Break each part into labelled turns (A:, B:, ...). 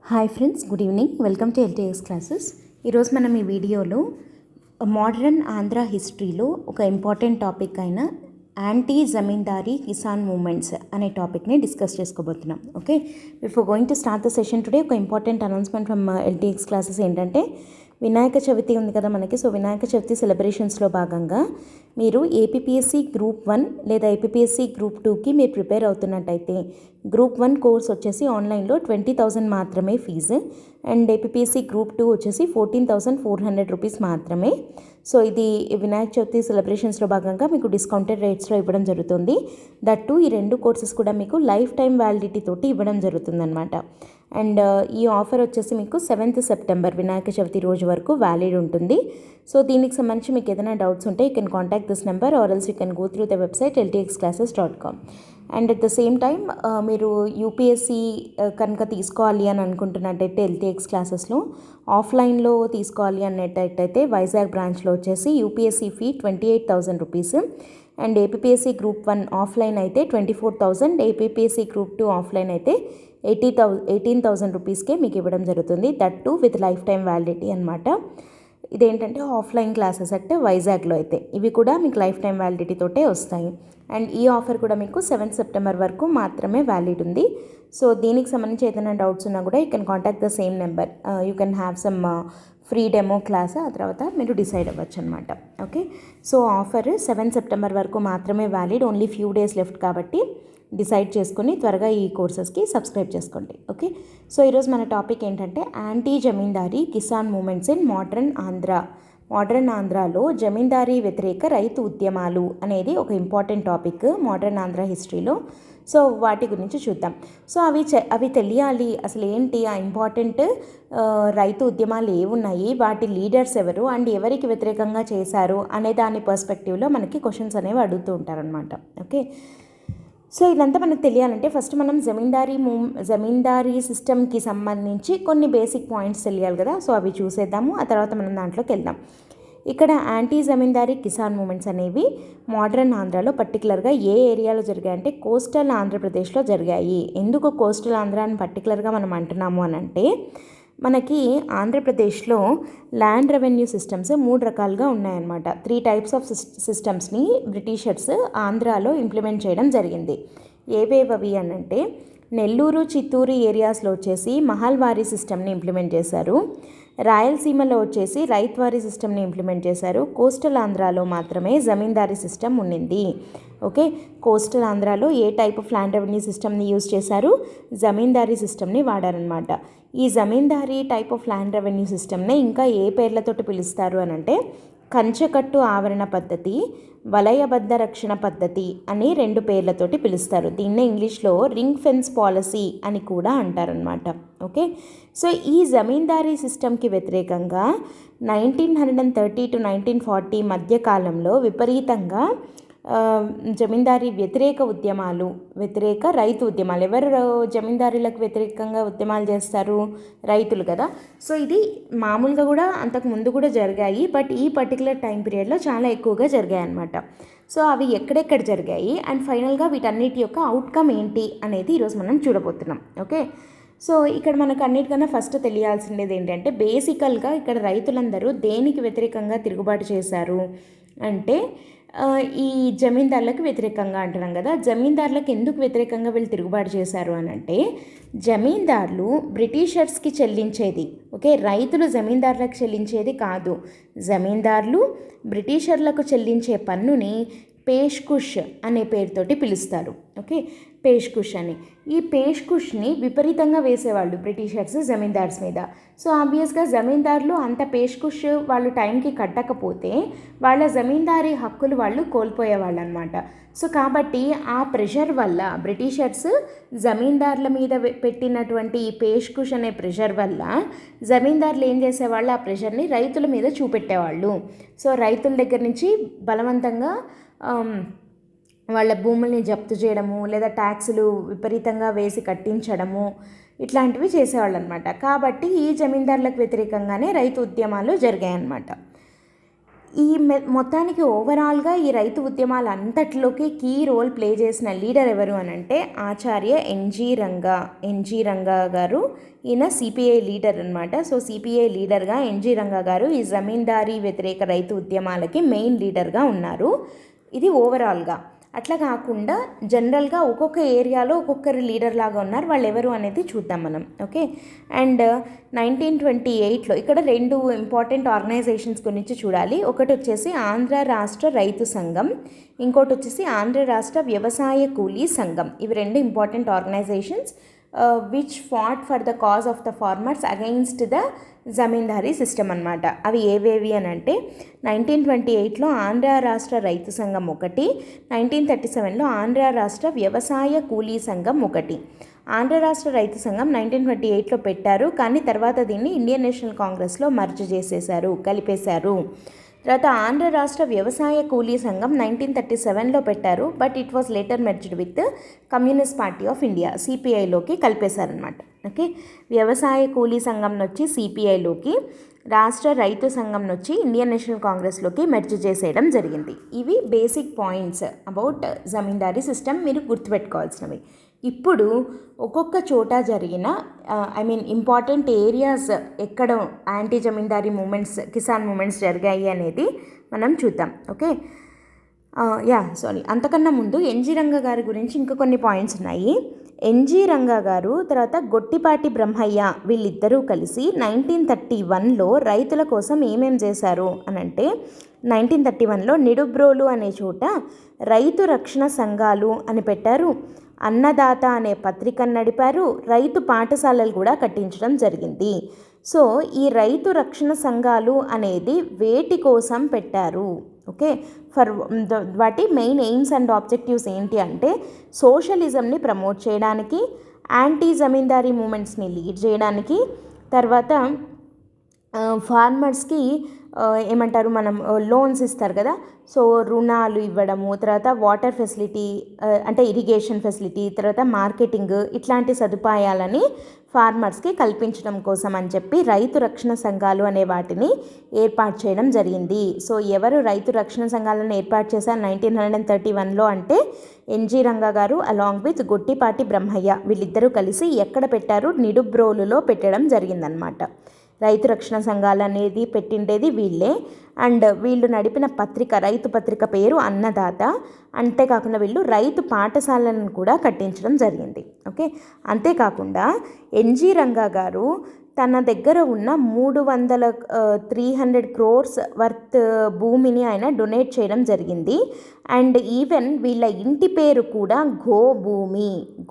A: Hi friends, good evening. Welcome to LTX classes. ఈరోజు మనం ఈ వీడియోలో మోడర్న్ ఆంధ్ర హిస్టరీలో ఒక ఇంపార్టెంట్ టాపిక్ అయిన యాంటీ జమీందారీ కిసాన్ మూమెంట్స్ అనే టాపిక్ని డిస్కస్ చేసుకోబోతున్నాం. Okay, before going to start the session today ఒక important announcement from LTX classes ఏంటంటే, వినాయక చవితి ఉంది కదా మనకి. సో వినాయక చవితి సెలబ్రేషన్స్లో భాగంగా మీరు ఏపీపీఎస్సీ గ్రూప్ 1 లేదా ఏపీపీఎస్సీ గ్రూప్ 2కి మీరు ప్రిపేర్ అవుతున్నట్టయితే గ్రూప్ 1 కోర్స్ వచ్చేసి ఆన్లైన్లో 20,000 మాత్రమే ఫీజు, అండ్ ఏపీపీఎస్సీ గ్రూప్ 2 వచ్చేసి 14,400 రూపీస్ మాత్రమే. సో ఇది వినాయక చవితి సెలబ్రేషన్స్లో భాగంగా మీకు డిస్కౌంటెడ్ రేట్స్లో ఇవ్వడం జరుగుతుంది. దట్టు ఈ రెండు కోర్సెస్ కూడా మీకు లైఫ్ టైం వ్యాలిడిటీ తోటి ఇవ్వడం జరుగుతుందన్నమాట. అండ్ ఈ ఆఫర్ వచ్చేసి మీకు 7th సెప్టెంబర్ వినాయక చవితి రోజు వరకు వ్యాలిడ్ ఉంటుంది. సో దీనికి సంబంధించి మీకు ఏదైనా డౌట్స్ ఉంటే you can contact this number or else you can go through the website ltxclasses.com. And at the same time మీరు యూపీఎస్సీ కనుక తీసుకోవాలి అని అనుకుంటున్నట్టయితే ఎల్టీఎక్స్ క్లాసెస్లో ఆఫ్లైన్లో తీసుకోవాలి అన్నట్టయితే వైజాగ్ బ్రాంచ్లో వచ్చేసి UPSC fee 28,000 rupees, and APPSC group 1 offline అయితే 24,000, ఏపీపీఎస్సీ గ్రూప్ 2 ఆఫ్లైన్ అయితే 18,000 రూపీస్కే మీకు ఇవ్వడం జరుగుతుంది. That to with life time validity అనమాట. ఇదేంటంటే ఆఫ్లైన్ క్లాసెస్ అంటే వైజాగ్లో అయితే ఇవి కూడా మీకు లైఫ్ టైం వ్యాలిడిటీ తోటే వస్తాయి. అండ్ ఈ ఆఫర్ కూడా మీకు 7th సెప్టెంబర్ వరకు మాత్రమే వ్యాలిడ్ ఉంది. సో దీనికి సంబంధించి ఏదైనా డౌట్స్ ఉన్నా కూడా you can contact the same number. You can have some free demo class, ఆ తర్వాత మీరు డిసైడ్ అవ్వచ్చు అనమాట. Okay, so offer 7th September వరకు మాత్రమే valid, only few days left కాబట్టి డిసైడ్ చేసుకొని త్వరగా ఈ కోర్సెస్కి సబ్స్క్రైబ్ చేసుకోండి. ఓకే, సో ఈరోజు మన టాపిక్ ఏంటంటే anti zamindari Kisan movements in modern Andhra. Modern ఆంధ్రాలో జమీందారీ వ్యతిరేక రైతు ఉద్యమాలు అనేది ఒక ఇంపార్టెంట్ టాపిక్ మోడర్న్ ఆంధ్ర హిస్టరీలో. సో వాటి గురించి చూద్దాం. సో అవి తెలియాలి, అసలు ఏంటి ఆ ఇంపార్టెంట్ రైతు ఉద్యమాలు ఏమున్నాయి, వాటి లీడర్స్ ఎవరు, అండ్ ఎవరికి వ్యతిరేకంగా చేశారు అనే దాని పర్స్పెక్టివ్లో మనకి క్వశ్చన్స్ అనేవి అడుగుతూ ఉంటారనమాట. ఓకే, సో ఇదంతా మనకు తెలియాలంటే ఫస్ట్ మనం జమీందారీ సిస్టమ్కి సంబంధించి కొన్ని బేసిక్ పాయింట్స్ తెలియాలి కదా. సో అవి చూసేద్దాము, ఆ తర్వాత మనం దాంట్లోకి వెళ్దాం. ఇక్కడ యాంటీ జమీందారీ కిసాన్ మూమెంట్స్ అనేవి మోడర్న్ ఆంధ్రాలో పర్టికులర్గా ఏ ఏరియాలో జరిగాయంటే కోస్టల్ ఆంధ్రప్రదేశ్లో జరిగాయి. ఎందుకు కోస్టల్ ఆంధ్ర అని పర్టికులర్గా మనం అంటున్నాము అని అంటే, మనకి ఆంధ్రప్రదేశ్లో ల్యాండ్ రెవెన్యూ సిస్టమ్స్ 3 రకాలుగా ఉన్నాయన్నమాట. 3 టైప్స్ ఆఫ్ సిస్టమ్స్ని బ్రిటిషర్స్ ఆంధ్రాలో ఇంప్లిమెంట్ చేయడం జరిగింది. ఏవేవవి అనంటే, నెల్లూరు చిత్తూరు ఏరియాస్లో వచ్చేసి మహల్వారీ సిస్టమ్ని ఇంప్లిమెంట్ చేశారు, రాయలసీమలో వచ్చేసి రైత్వారీ సిస్టమ్ని ఇంప్లిమెంట్ చేశారు, కోస్టల్ ఆంధ్రాలో మాత్రమే జమీందారీ సిస్టమ్ ఉండింది. ఓకే, కోస్టల్ ఆంధ్రాలో ఏ టైప్ ఆఫ్ ల్యాండ్ రెవెన్యూ సిస్టమ్ని యూజ్ చేశారు, జమీందారీ సిస్టమ్ని వాడారనమాట. ఈ జమీందారీ టైప్ ఆఫ్ ల్యాండ్ రెవెన్యూ సిస్టమ్ని ఇంకా ఏ పేర్లతోటి పిలుస్తారు అనంటే, కంచెకట్టు ఆవరణ పద్ధతి, వలయబద్ధ రక్షణ పద్ధతి అని 2 పేర్లతోటి పిలుస్తారు. దీన్నే ఇంగ్లీష్లో రింగ్ ఫెన్స్ పాలసీ అని కూడా అంటారనమాట. ఓకే, సో ఈ జమీందారీ సిస్టమ్కి వ్యతిరేకంగా 1930 to 1940 మధ్యకాలంలో విపరీతంగా జమీందారీ వ్యతిరేక రైతు ఉద్యమాలు. ఎవరు జమీందారీలకు వ్యతిరేకంగా ఉద్యమాలు చేస్తారు? రైతులు కదా. సో ఇది మామూలుగా కూడా అంతకు ముందు కూడా జరిగాయి, బట్ ఈ పర్టికులర్ టైం పీరియడ్లో చాలా ఎక్కువగా జరిగాయి అన్నమాట. సో అవి ఎక్కడెక్కడ జరిగాయి అండ్ ఫైనల్గా వీటన్నిటి యొక్క అవుట్కమ్ ఏంటి అనేది ఈరోజు మనం చూడబోతున్నాం. ఓకే, సో ఇక్కడ మనకు అన్నిటికన్నా ఫస్ట్ తెలియాల్సిందేది ఏంటంటే, బేసికల్గా ఇక్కడ రైతులందరూ దేనికి వ్యతిరేకంగా తిరుగుబాటు చేశారు అంటే, ఈ జమీందారులకు వ్యతిరేకంగా అంటున్నాం కదా. జమీందారులకు ఎందుకు వ్యతిరేకంగా వీళ్ళు తిరుగుబాటు చేశారు అని అంటే, జమీందారులు బ్రిటిషర్స్కి చెల్లించేది, ఓకే, రైతులు జమీందారులకు చెల్లించేది కాదు. జమీందారులు బ్రిటిషర్లకు చెల్లించే పన్నుని పేష్కుష్ అనే పేరుతోటి పిలుస్తారు. ఓకే, పేష్కుష్ అని. ఈ పేష్కుష్ని విపరీతంగా వేసేవాళ్ళు బ్రిటిషర్స్ జమీందార్స్ మీద. సో ఆబ్వియస్గా జమీందారులు అంత పేష్కుష్ వాళ్ళు టైంకి కట్టకపోతే వాళ్ళ జమీందారీ హక్కులు వాళ్ళు కోల్పోయేవాళ్ళు అనమాట. సో కాబట్టి ఆ ప్రెషర్ వల్ల బ్రిటిషర్స్ జమీందారుల మీద పెట్టినటువంటి ఈ పేష్కుష్ అనే ప్రెషర్ వల్ల జమీందారులు ఏం చేసేవాళ్ళు, ఆ ప్రెషర్ని రైతుల మీద చూపెట్టేవాళ్ళు. సో రైతుల దగ్గర నుంచి బలవంతంగా వాళ్ళ భూముల్ని జప్తు చేయడము, లేదా ట్యాక్సులు విపరీతంగా వేసి కట్టించడము, ఇట్లాంటివి చేసేవాళ్ళు అనమాట. కాబట్టి ఈ జమీందారులకు వ్యతిరేకంగానే రైతు ఉద్యమాలు జరిగాయన్నమాట. మొత్తానికి ఓవరాల్గా ఈ రైతు ఉద్యమాలంతట్లోకి కీ రోల్ ప్లే చేసిన లీడర్ ఎవరు అని అంటే ఆచార్య ఎన్జి రంగా గారు. ఈయన సిపిఐ లీడర్ అనమాట. సో సిపిఐ లీడర్గా ఎన్జి రంగా గారు ఈ జమీందారీ వ్యతిరేక రైతు ఉద్యమాలకి మెయిన్ లీడర్గా ఉన్నారు. ఇది ఓవరాల్గా. అట్లా కాకుండా జనరల్గా ఒక్కొక్క ఏరియాలో ఒక్కొక్కరు లీడర్ లాగా ఉన్నారు. వాళ్ళు ఎవరు అనేది చూద్దాం మనం. ఓకే. అండ్ 1928లో ఇక్కడ 2 ఇంపార్టెంట్ ఆర్గనైజేషన్స్ గురించి చూడాలి. ఒకటి వచ్చేసి ఆంధ్ర రాష్ట్ర రైతు సంఘం, ఇంకోటి వచ్చేసి ఆంధ్ర రాష్ట్ర వ్యవసాయ కూలీ సంఘం. ఇవి 2 important organisations which fought for the cause of the farmers against the zamindari system అనమాట. అవి ఏవేవి అని అంటే 1928లో ఆంధ్ర రాష్ట్ర రైతు సంఘం ఒకటి, 1937లో ఆంధ్ర రాష్ట్ర వ్యవసాయ కూలీ సంఘం ఒకటి. ఆంధ్ర రాష్ట్ర రైతు సంఘం 1928లో పెట్టారు, కానీ తర్వాత దీన్ని ఇండియన్ నేషనల్ కాంగ్రెస్లో మర్జ్ చేసేశారు, కలిపేశారు. తర్వాత ఆంధ్ర రాష్ట్ర వ్యవసాయ కూలీ సంఘం 1937లో పెట్టారు, but it was later merged with Communist Party of India, సిపిఐలోకి కలిపేశారనమాట. ఓకే. వ్యవసాయ కూలీ సంఘం నుంచి సిపిఐలోకి, రాష్ట్ర రైతు సంఘం నుంచి ఇండియన్ నేషనల్ కాంగ్రెస్లోకి మెర్జ్ చేసేయడం జరిగింది. ఇవి basic points about zamindari system మీరు గుర్తుపెట్టుకోవాల్సినవి. ఇప్పుడు ఒక్కొక్క చోట జరిగిన ఇంపార్టెంట్ ఏరియాస్ ఎక్కడ యాంటీ జమీందారీ మూమెంట్స్, కిసాన్ మూమెంట్స్ జరిగాయి అనేది మనం చూద్దాం. ఓకే. అంతకన్నా ముందు ఎన్జి రంగా గారి గురించి ఇంకా కొన్ని పాయింట్స్ ఉన్నాయి. ఎన్జి రంగా గారు తర్వాత గొట్టిపాటి బ్రహ్మయ్య వీళ్ళిద్దరూ కలిసి 1931లో రైతుల కోసం ఏమేం చేశారు అని అంటే 1931లో నిడుబ్రోలు అనే చోట రైతు రక్షణ సంఘాలు అని పెట్టారు, అన్నదాత అనే పత్రికను నడిపారు, రైతు పాఠశాలలు కూడా కట్టించడం జరిగింది. సో ఈ రైతు రక్షణ సంఘాలు అనేది వేటి కోసం పెట్టారు? ఓకే. వాటి మెయిన్ ఎయిమ్స్ అండ్ ఆబ్జెక్టివ్స్ ఏంటి అంటే సోషలిజంని ప్రమోట్ చేయడానికి, యాంటీ జమీందారీ మూమెంట్స్ని లీడ్ చేయడానికి, తర్వాత ఫార్మర్స్కి ఏమంటారు మనం లోన్స్ ఇస్తారు కదా, సో రుణాలు ఇవ్వడము, తర్వాత వాటర్ ఫెసిలిటీ అంటే ఇరిగేషన్ ఫెసిలిటీ, తర్వాత మార్కెటింగ్, ఇట్లాంటి సదుపాయాలని ఫార్మర్స్కి కల్పించడం కోసం అని చెప్పి రైతు రక్షణ సంఘాలు అనే వాటిని ఏర్పాటు చేయడం జరిగింది. సో ఎవరు రైతు రక్షణ సంఘాలను ఏర్పాటు చేశారు 1931లో అంటే ఎన్జి రంగా గారు అలాంగ్ విత్ గొట్టిపాటి బ్రహ్మయ్య వీళ్ళిద్దరూ కలిసి ఎక్కడ పెట్టారు? నిడుబ్రోలులో పెట్టడం జరిగిందనమాట. రైతు రక్షణ సంఘాలు అనేది పెట్టిండేది వీళ్ళే. అండ్ వీళ్ళు నడిపిన పత్రిక, రైతు పత్రిక పేరు అన్నదాత. అంతేకాకుండా వీళ్ళు రైతు పాఠశాలను కూడా కట్టించడం జరిగింది. ఓకే. అంతేకాకుండా ఎన్జి రంగా గారు తన దగ్గర ఉన్న 300 crores వర్త్ భూమిని ఆయన డొనేట్ చేయడం జరిగింది. అండ్ ఈవెన్ వీళ్ళ ఇంటి పేరు కూడా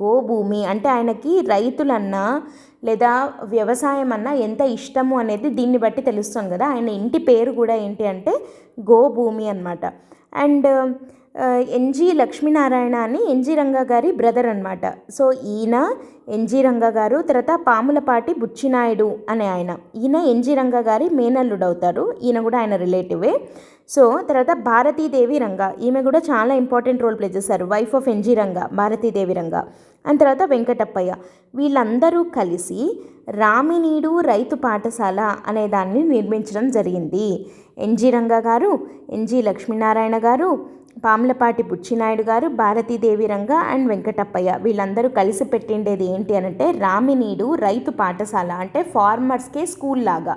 A: గోభూమి అంటే ఆయనకి రైతులన్నా లేదా వ్యవసాయం అన్నా ఎంత ఇష్టము అనేది దీన్ని బట్టి తెలుస్తుంది కదా. ఆయన ఇంటి పేరు కూడా ఏంటి అంటే గోభూమి అన్నమాట. అండ్ ఎన్జి లక్ష్మీనారాయణ అని ఎన్జి రంగా గారి బ్రదర్ అనమాట. సో ఈయన ఎన్జి రంగా గారు, తర్వాత పాములపాటి బుచ్చినాయుడు అనే ఈయన ఎన్జి రంగా గారి మేనల్లుడు అవుతారు. ఈయన కూడా ఆయన రిలేటివే. సో తర్వాత భారతీదేవి రంగా, ఈమె కూడా చాలా ఇంపార్టెంట్ రోల్ ప్లే చేశారు, wife of NG Ranga, Bharati Devi Ranga. And తర్వాత వెంకటప్పయ్య, వీళ్ళందరూ కలిసి రామినీడు రైతు పాఠశాల అనే దాన్ని నిర్మించడం జరిగింది. ఎన్జి రంగా గారు, ఎన్జి లక్ష్మీనారాయణ గారు, పాములపాటి బుచ్చినాయుడు గారు, భారతీదేవి రంగా అండ్ వెంకటప్పయ్య వీళ్ళందరూ కలిసి పెట్టిండేది ఏంటి అనంటే రామినీడు రైతు పాఠశాల. అంటే ఫార్మర్స్కే స్కూల్ లాగా,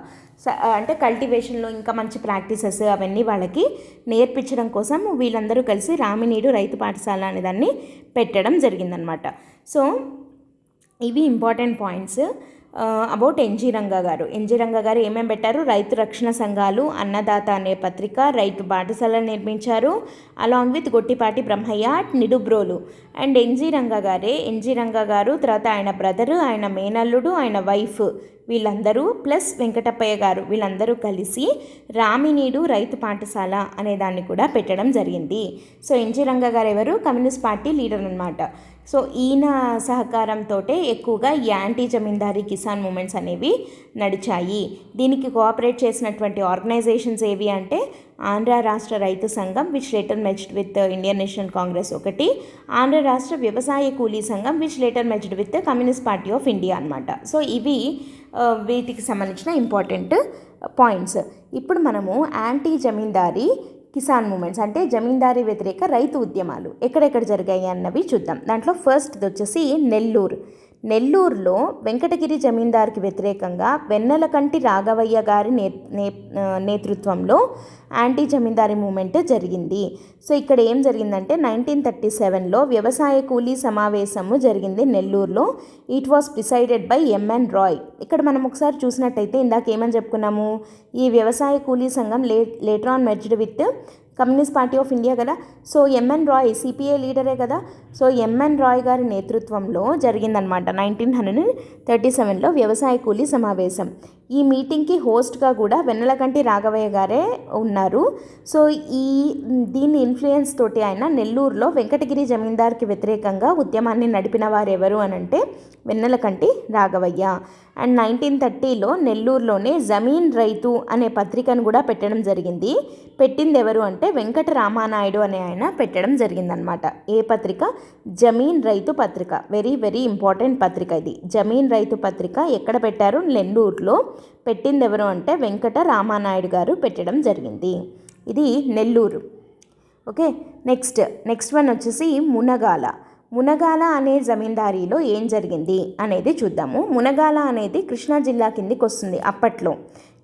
A: అంటే కల్టివేషన్లో ఇంకా మంచి ప్రాక్టీసెస్ అవన్నీ వాళ్ళకి నేర్పించడం కోసం వీళ్ళందరూ కలిసి రామినీడు రైతు పాఠశాల అనే దాన్ని పెట్టడం జరిగిందనమాట. సో ఇవి important points about NG Ranga గారు. ఎన్జి రంగా గారు ఏమేమి పెట్టారు? రైతు రక్షణ సంఘాలు, అన్నదాత అనే పత్రిక, రైతు పాఠశాల నిర్మించారు along with Gottipati Brahmayya Nidubrolu. And NG Ranga గారు తర్వాత ఆయన బ్రదరు, ఆయన మేనల్లుడు, ఆయన వైఫ్ వీళ్ళందరూ ప్లస్ వెంకటప్పయ్య గారు వీళ్ళందరూ కలిసి రామినీడు రైతు పాఠశాల అనే దాన్ని కూడా పెట్టడం జరిగింది. సో ఎన్జి రంగా గారు ఎవరు? కమ్యూనిస్ట్ పార్టీ లీడర్ అనమాట. సో ఈయన సహకారంతో ఎక్కువగా యాంటీ జమీందారీ కిసాన్ మూమెంట్స్ అనేవి నడిచాయి. దీనికి కోఆపరేట్ చేసినటువంటి ఆర్గనైజేషన్స్ ఏవి అంటే ఆంధ్ర రాష్ట్ర రైతు సంఘం which later merged with Indian national Congress ఒకటి, ఆంధ్ర రాష్ట్ర వ్యవసాయ కూలీ సంఘం which later merged with Communist Party of India అనమాట. సో ఇవి వీటికి సంబంధించిన ఇంపార్టెంట్ పాయింట్స్. ఇప్పుడు మనము యాంటీ జమీందారీ కిసాన్ మూమెంట్స్ అంటే జమీందారీ వ్యతిరేక రైతు ఉద్యమాలు ఎక్కడెక్కడ జరిగాయి అన్నవి చూద్దాం. దాంట్లో ఫస్ట్ది వచ్చేసి నెల్లూరులో వెంకటగిరి జమీందార్కి వ్యతిరేకంగా వెన్నెలకంటి రాఘవయ్య గారి నేతృత్వంలో యాంటీ జమీందారీ మూమెంట్ జరిగింది. సో ఇక్కడ ఏం జరిగిందంటే 1937లో వ్యవసాయ కూలీ సమావేశము జరిగింది నెల్లూరులో. It was presided by MN Roy. ఇక్కడ మనం ఒకసారి చూసినట్టయితే ఇందాక ఏమని చెప్పుకున్నాము, ఈ వ్యవసాయ కూలీ సంఘం later on merged with Communist Party of India కదా. సో ఎంఎన్ రాయ్ సిపిఐ లీడరే కదా. సో ఎంఎన్ రాయ్ గారి నేతృత్వంలో జరిగిందనమాట 1937లో వ్యవసాయ కూలీ సమావేశం. ఈ మీటింగ్కి హోస్ట్గా కూడా వెన్నెలకంటి రాఘవయ్య గారే ఉన్నారు. సో దీని ఇన్ఫ్లుయెన్స్ తోటి ఆయన నెల్లూరులో వెంకటగిరి జమీందార్కి వ్యతిరేకంగా ఉద్యమాన్ని నడిపిన వారు ఎవరు అనంటే వెన్నెలకంటి రాఘవయ్య. అండ్ 1930లో నెల్లూరులోనే జమీన్ రైతు అనే పత్రికను కూడా పెట్టడం జరిగింది. పెట్టింది ఎవరు అంటే వెంకట రామానాయుడు అనే ఆయన పెట్టడం జరిగిందనమాట. ఏ పత్రిక? జమీన్ రైతు పత్రిక. వెరీ వెరీ ఇంపార్టెంట్ పత్రిక ఇది. జమీన్ రైతు పత్రిక ఎక్కడ పెట్టారు? నెల్లూరులో. పెట్టింది ఎవరు అంటే వెంకట రామానాయుడు గారు పెట్టడం జరిగింది. ఇది నెల్లూరు. ఓకే, నెక్స్ట్ వన్ వచ్చేసి మునగాల అనే జమీందారీలో ఏం జరిగింది అనేది చూద్దాము. మునగాల అనేది కృష్ణా జిల్లా కిందికి వస్తుంది అప్పట్లో,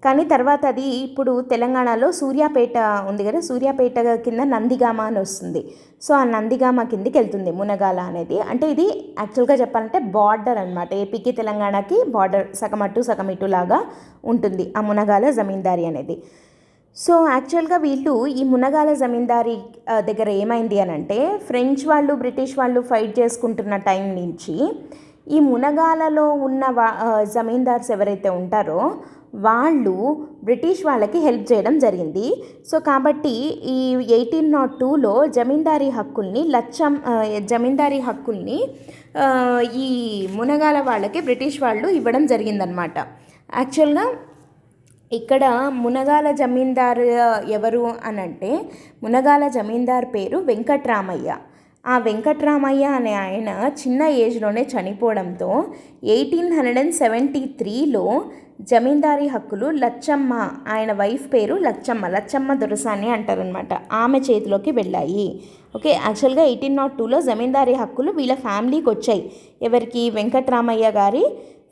A: కానీ తర్వాత అది ఇప్పుడు తెలంగాణలో సూర్యాపేట ఉంది కదా, సూర్యాపేట కింద నందిగామ అని వస్తుంది. సో ఆ నందిగామ కిందికి వెళ్తుంది మునగాల అనేది. అంటే ఇది యాక్చువల్గా చెప్పాలంటే బార్డర్ అనమాట, ఏపీకి తెలంగాణకి బార్డర్, సగం ఇటు లాగా ఉంటుంది ఆ మునగాల జమీందారీ అనేది. సో యాక్చువల్గా వీళ్ళు ఈ మునగాల జమీందారీ దగ్గర ఏమైంది అని అంటే, ఫ్రెంచ్ వాళ్ళు బ్రిటిష్ వాళ్ళు ఫైట్ చేసుకుంటున్న టైం నుంచి ఈ మునగాలలో ఉన్న జమీందార్స్ ఎవరైతే ఉంటారో వాళ్ళు బ్రిటిష్ వాళ్ళకి హెల్ప్ చేయడం జరిగింది. సో కాబట్టి ఈ 1802లో జమీందారీ హక్కుల్ని ఈ మునగాల వాళ్ళకి బ్రిటిష్ వాళ్ళు ఇవ్వడం జరిగిందనమాట. యాక్చువల్గా ఇక్కడ మునగాల జమీందారు ఎవరు అనంటే, మునగాల జమీందార్ పేరు వెంకట్రామయ్య. ఆ వెంకట్రామయ్య అనే ఆయన చిన్న ఏజ్లోనే చనిపోవడంతో 1873లో జమీందారీ హక్కులు లచ్చమ్మ, ఆయన వైఫ్ పేరు లచ్చమ్మ దొరసాని అంటారనమాట, ఆమె చేతిలోకి వెళ్ళాయి. ఓకే, యాక్చువల్గా 1802లో జమీందారీ హక్కులు వీళ్ళ ఫ్యామిలీకి వచ్చాయి. ఎవరికి? వెంకట్రామయ్య గారి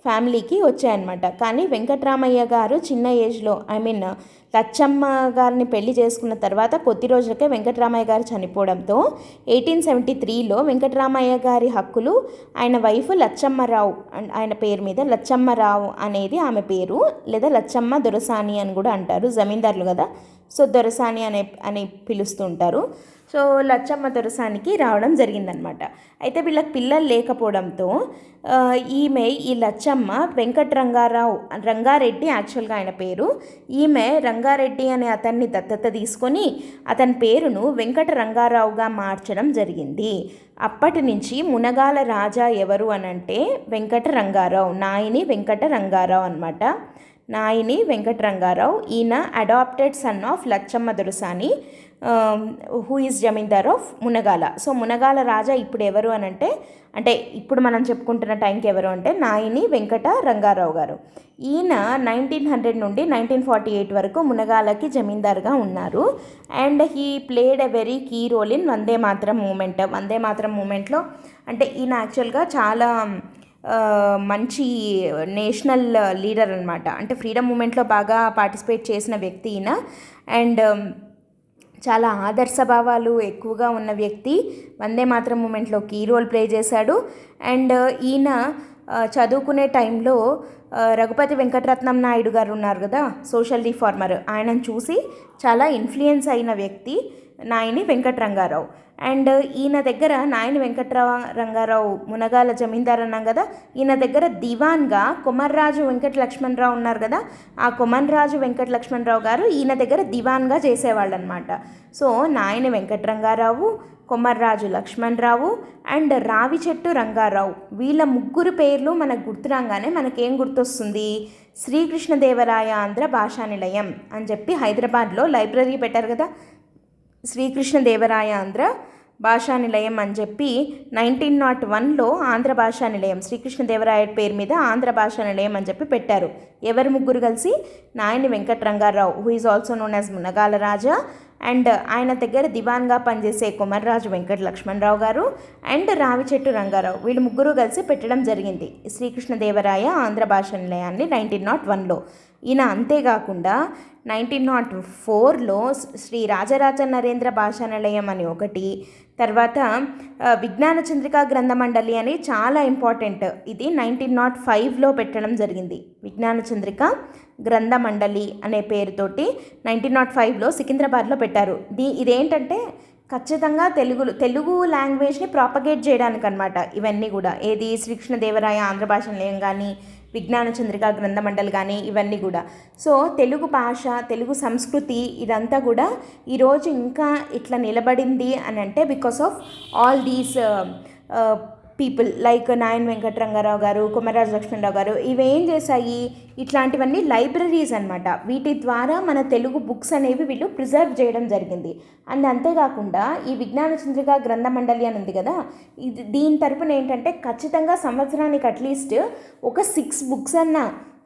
A: ఫ్యామిలీకి వచ్చాయన్నమాట. కానీ వెంకట్రామయ్య గారు చిన్న ఏజ్లో, లచ్చమ్మ గారిని పెళ్లి చేసుకున్న తర్వాత కొద్ది రోజులకే వెంకట్రామయ్య గారు చనిపోవడంతో 1873లో వెంకట్రామయ్య గారి హక్కులు ఆయన వైఫ్ లచ్చమ్మరావు, ఆయన పేరు మీద లచ్చమ్మరావు అనేది ఆమె పేరు, లేదా లచ్చమ్మ దొరసాని అని కూడా అంటారు, జమీందారులు కదా, సో దొరసాని అని పిలుస్తుంటారు. సో లచ్చమ్మ దొరసానికి రావడం జరిగిందనమాట. అయితే వీళ్ళకి పిల్లలు లేకపోవడంతో ఈ లచ్చమ్మ రంగారెడ్డి యాక్చువల్గా ఆయన పేరు, ఈమె రంగారెడ్డి అనే అతన్ని దత్తత తీసుకొని అతని పేరును వెంకట రంగారావుగా మార్చడం జరిగింది. అప్పటి నుంచి మునగాల రాజా ఎవరు అనంటే వెంకట రంగారావు, నాయిని వెంకట రంగారావు అనమాట. నాయిని వెంకట రంగారావు, ఈయన అడాప్టెడ్ సన్ ఆఫ్ లచ్చమ్మ దొరసాని, who is zamindar of Munagala. So Munagala Raja ఇప్పుడు ఎవరు అనంటే, అంటే ఇప్పుడు మనం చెప్పుకుంటున్న టైంకి ఎవరు అంటే నాయిని వెంకట రంగారావు గారు. ఈయన 1900 నుండి 1948 వరకు మునగాలకి జమీందార్గా ఉన్నారు. And he played a very key role in Vande Mataram మూమెంట్లో అంటే ఈయన యాక్చువల్గా చాలా మంచి నేషనల్ లీడర్ అనమాట. అంటే ఫ్రీడమ్ మూమెంట్లో బాగా పార్టిసిపేట్ చేసిన వ్యక్తి ఈయన. అండ్ చాలా ఆదర్శభావాలు ఎక్కువగా ఉన్న వ్యక్తి. వందే మాతరం మూమెంట్లో కీ రోల్ ప్లే చేశాడు. అండ్ ఈయన చదువుకునే టైంలో రఘుపతి వెంకటరత్నం నాయుడు గారు ఉన్నారు కదా, సోషల్ రిఫార్మర్, ఆయనను చూసి చాలా ఇన్ఫ్లుయెన్స్ అయిన వ్యక్తి నాయని వెంకటరంగారావు. అండ్ ఈయన దగ్గర నాయని వెంకటరంగారావు మునగాల జమీందార్ అన్నాం కదా, ఈయన దగ్గర దివాన్గా కొమర్రాజు వెంకట లక్ష్మణరావు ఉన్నారు కదా, ఆ కొమర్రాజు వెంకట లక్ష్మణరావు గారు ఈయన దగ్గర దివాన్గా చేసేవాళ్ళు అనమాట. సో నాయని వెంకటరంగారావు, కొమర్రాజు లక్ష్మణరావు అండ్ రావిచెట్టు రంగారావు, వీళ్ళ ముగ్గురు పేర్లు మనకు గుర్తురాగానే మనకేం గుర్తొస్తుంది? శ్రీకృష్ణదేవరాయ ఆంధ్ర భాషా నిలయం అని చెప్పి హైదరాబాద్లో లైబ్రరీ పెట్టారు కదా, శ్రీకృష్ణదేవరాయ ఆంధ్ర భాషా నిలయం అని చెప్పి 1901లో ఆంధ్ర భాషా నిలయం, శ్రీకృష్ణదేవరాయ పేరు మీద ఆంధ్ర భాషా నిలయం అని చెప్పి పెట్టారు. ఎవరు ముగ్గురు కలిసి? Nayani Venkatarangarao, who is also known as Munagala Raja, and ఆయన దగ్గర దివాన్గా పనిచేసే కొమర్రాజు వెంకట లక్ష్మణరావు గారు అండ్ రావిచెట్టు రంగారావు, వీళ్ళు ముగ్గురు కలిసి పెట్టడం జరిగింది శ్రీకృష్ణదేవరాయ ఆంధ్ర భాషా నిలయాన్ని 1901లో. ఈయన అంతేకాకుండా 1904లో శ్రీ రాజరాజ నరేంద్ర భాషా నిలయం అని ఒకటి, తర్వాత విజ్ఞాన చంద్రికా గ్రంథ మండలి అని చాలా ఇంపార్టెంట్, ఇది 1905లో పెట్టడం జరిగింది. విజ్ఞాన చంద్రిక గ్రంథ మండలి అనే పేరుతోటి 1905లో సికింద్రాబాద్లో పెట్టారు. ఇదేంటంటే ఖచ్చితంగా తెలుగు లాంగ్వేజ్ని ప్రాపగేట్ చేయడానికి అనమాట. ఇవన్నీ కూడా ఏది శ్రీకృష్ణదేవరాయ ఆంధ్ర భాష నిలయం కానీ విజ్ఞాన చంద్రిక గ్రంథ మండలి కానీ ఇవన్నీ కూడా. సో తెలుగు భాష, తెలుగు సంస్కృతి ఇదంతా కూడా ఈరోజు ఇంకా ఇట్లా నిలబడింది అని అంటే because of all these people like Nayan Venkatarangarao garu, Komarraju Lakshmanarao గారు. ఇవేం చేశాయి? ఇట్లాంటివన్నీ లైబ్రరీస్ అనమాట. వీటి ద్వారా మన తెలుగు బుక్స్ అనేవి వీళ్ళు ప్రిజర్వ్ చేయడం జరిగింది. అండ్ అంతేకాకుండా ఈ విజ్ఞాన చంద్రిక గ్రంథ మండలి అని ఉంది కదా, దీని తరపున ఏంటంటే ఖచ్చితంగా సంవత్సరానికి అట్లీస్ట్ ఒక 6 బుక్స్ అన్న